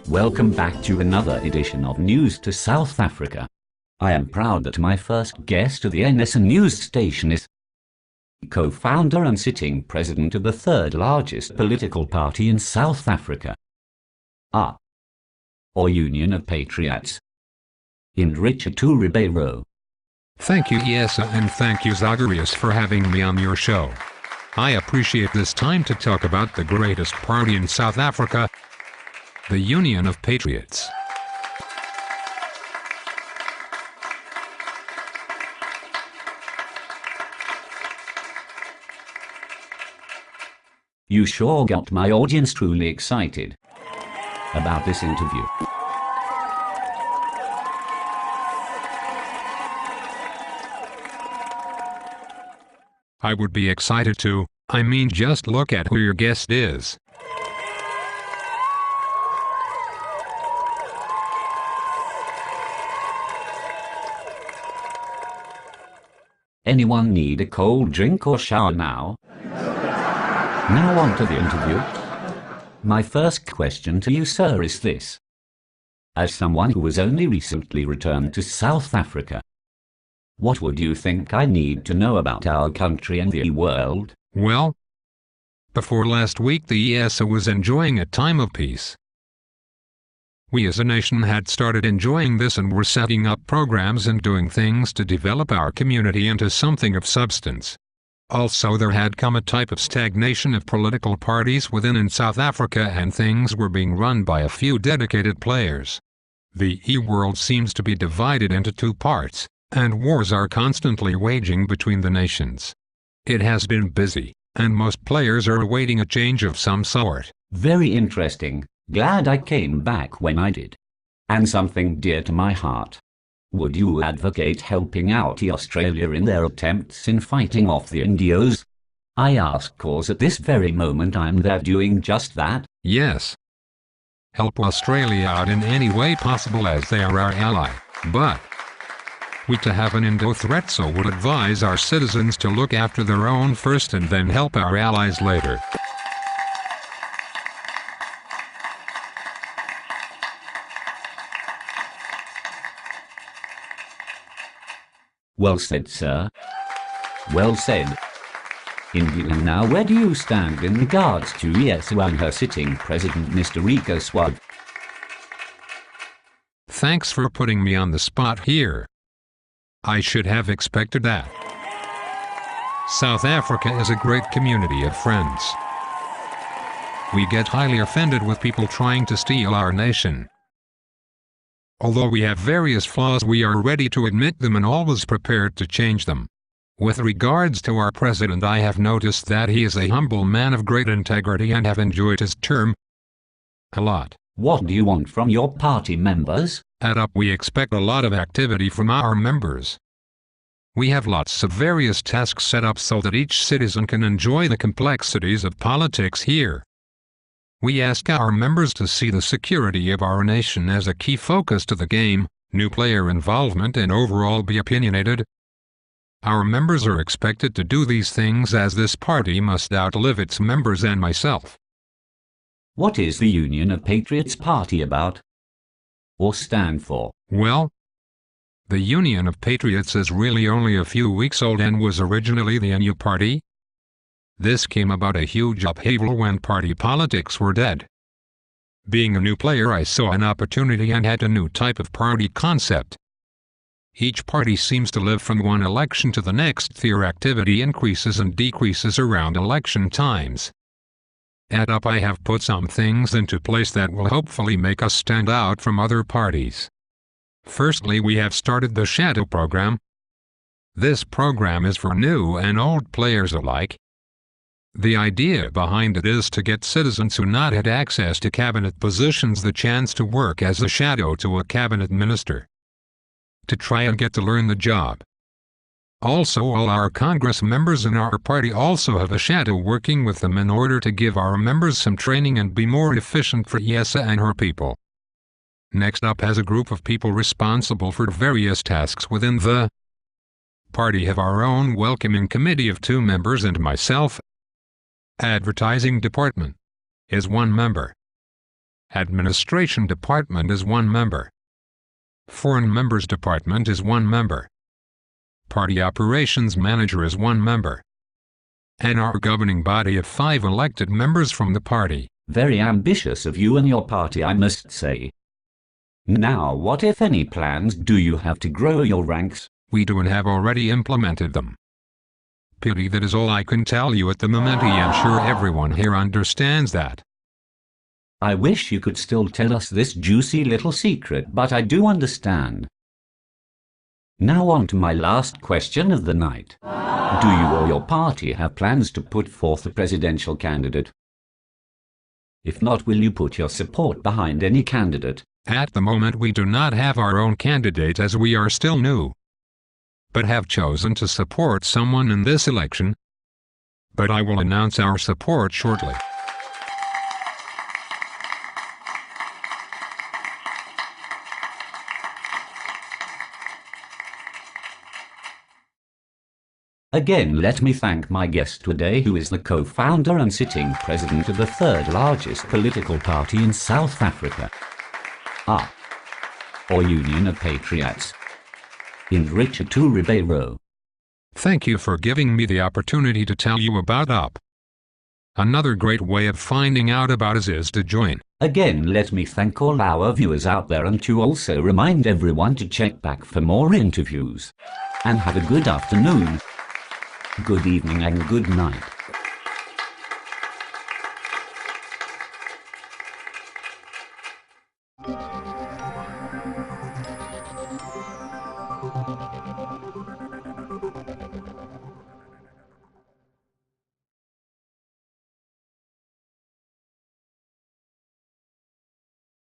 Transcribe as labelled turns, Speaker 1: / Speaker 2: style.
Speaker 1: Welcome back to another edition of News to South Africa. I am proud that my first guest to the eSA news station is co-founder and sitting president of the third largest political party in South Africa, or Union of Patriots, Enriche2Ribeiro.
Speaker 2: Thank you eSA and thank you Zacharias for having me on your show. I appreciate this time to talk about the greatest party in South Africa, the Union of Patriots.
Speaker 1: You sure got my audience truly excited about this interview.
Speaker 2: I would be excited too. I mean, just look at who your guest is.
Speaker 1: Anyone need a cold drink or shower now? Now on to the interview. My first question to you, sir, is this. As someone who has only recently returned to South Africa, what would you think I need to know about our country and the world?
Speaker 2: Well, before last week the eSA was enjoying a time of peace. We as a nation had started enjoying this and were setting up programs and doing things to develop our community into something of substance. Also, there had come a type of stagnation of political parties within in South Africa, and things were being run by a few dedicated players. The world seems to be divided into two parts, and wars are constantly waging between the nations. It has been busy, and most players are awaiting a change of some sort.
Speaker 1: Very interesting. Glad I came back when I did. And something dear to my heart. Would you advocate helping out Australia in their attempts in fighting off the Indios? I ask cause at this very moment I'm there doing just that.
Speaker 2: Yes. Help Australia out in any way possible as they are our ally, but we to have an Indo threat, so would advise our citizens to look after their own first and then help our allies later.
Speaker 1: Well said, sir. Well said. Indeed. And now where do you stand in regards to eSA and her sitting president, Mr. Enriche2Ribeiro?
Speaker 2: Thanks for putting me on the spot here. I should have expected that. South Africa is a great community of friends. We get highly offended with people trying to steal our nation. Although we have various flaws, we are ready to admit them and always prepared to change them. With regards to our president, I have noticed that he is a humble man of great integrity and have enjoyed his term a lot.
Speaker 1: What do you want from your party members?
Speaker 2: At UP we expect a lot of activity from our members. We have lots of various tasks set up so that each citizen can enjoy the complexities of politics here. We ask our members to see the security of our nation as a key focus to the game, new player involvement, and overall be opinionated. Our members are expected to do these things as this party must outlive its members and myself.
Speaker 1: What is the Union of Patriots Party about? Or stand for?
Speaker 2: Well, the Union of Patriots is really only a few weeks old and was originally the NU Party. This came about a huge upheaval when party politics were dead. Being a new player, I saw an opportunity and had a new type of party concept. Each party seems to live from one election to the next. Their activity increases and decreases around election times. At UP I have put some things into place that will hopefully make us stand out from other parties. Firstly, we have started the Shadow program. This program is for new and old players alike. The idea behind it is to get citizens who not had access to cabinet positions the chance to work as a shadow to a cabinet minister, to try and get to learn the job. Also, all our Congress members in our party also have a shadow working with them in order to give our members some training and be more efficient for eSA and her people. Next up, as a group of people responsible for various tasks within the party, have our own welcoming committee of 2 members and myself. Advertising department is 1 member. Administration Department is 1 member. Foreign Members Department is 1 member. Party Operations Manager is 1 member. And our governing body of 5 elected members from the party.
Speaker 1: Very ambitious of you and your party, I must say. Now, what if any plans do you have to grow your ranks?
Speaker 2: We do and have already implemented them. Pity, that is all I can tell you at the moment. I am sure everyone here understands that.
Speaker 1: I wish you could still tell us this juicy little secret, but I do understand. Now on to my last question of the night. Do you or your party have plans to put forth a presidential candidate? If not, will you put your support behind any candidate?
Speaker 2: At the moment we do not have our own candidate as we are still new, but have chosen to support someone in this election. But I will announce our support shortly.
Speaker 1: Again, let me thank my guest today, who is the co-founder and sitting president of the 3rd largest political party in South Africa, or Union of Patriots, Enriche2Ribeiro.
Speaker 2: Thank you for giving me the opportunity to tell you about UP. Another great way of finding out about us is to join.
Speaker 1: Again, let me thank all our viewers out there, and to also remind everyone to check back for more interviews. And have a good afternoon, good evening and good night.